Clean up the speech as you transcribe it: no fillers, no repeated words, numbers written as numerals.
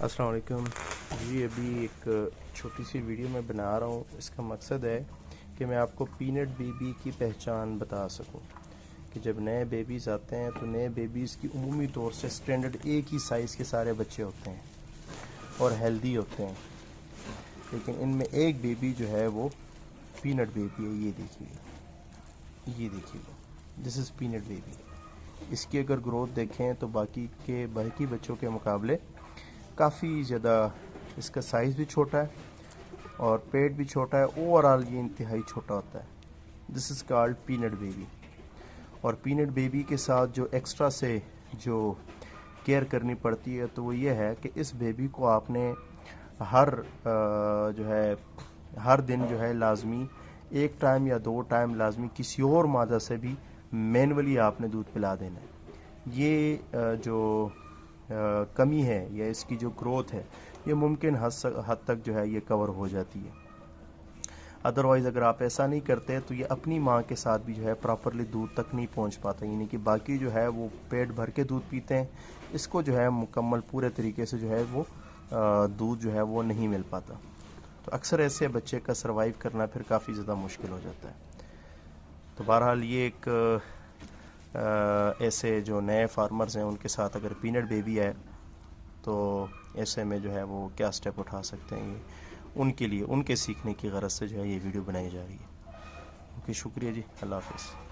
अस्सलाम वालेकुम जी। अभी एक छोटी सी वीडियो मैं बना रहा हूँ। इसका मकसद है कि मैं आपको पीनट बेबी की पहचान बता सकूँ कि जब नए बेबीज़ आते हैं तो नए बेबीज़ की उमूमी तौर से स्टैंडर्ड एक ही साइज़ के सारे बच्चे होते हैं और हेल्दी होते हैं, लेकिन इनमें एक बेबी जो है वो पीनट बेबी है। ये देखिए दिस इज़ पीनट बेबी। इसकी अगर ग्रोथ देखें तो बाकी बच्चों के मुकाबले काफ़ी ज़्यादा इसका साइज़ भी छोटा है और पेट भी छोटा है। ओवरऑल ये इंतहाई छोटा होता है। This is called peanut baby. और पीनट बेबी के साथ जो एक्स्ट्रा से जो केयर करनी पड़ती है तो वो ये है कि इस बेबी को आपने हर दिन जो है लाजमी एक टाइम या 2 टाइम लाजमी किसी और मादा से भी मैनुअली आपने दूध पिला देना है। ये जो कमी है या इसकी जो ग्रोथ है ये मुमकिन हद तक जो है ये कवर हो जाती है। अदरवाइज़ अगर आप ऐसा नहीं करते तो ये अपनी माँ के साथ भी जो है प्रॉपरली दूध तक नहीं पहुँच पाता, यानी कि बाकी जो है वो पेट भर के दूध पीते हैं, इसको जो है मुकम्मल पूरे तरीके से जो है वो दूध जो है वो नहीं मिल पाता। तो अक्सर ऐसे बच्चे का सर्वाइव करना फिर काफ़ी ज़्यादा मुश्किल हो जाता है। तो बहरहाल ये एक ऐसे जो नए फार्मर्स हैं उनके साथ अगर पीनट बेबी है तो ऐसे में जो है वो क्या स्टेप उठा सकते हैं, ये उनके लिए उनके सीखने की गरज से जो है ये वीडियो बनाई जा रही है। ओके, शुक्रिया जी, अल्लाह हाफ़िज़।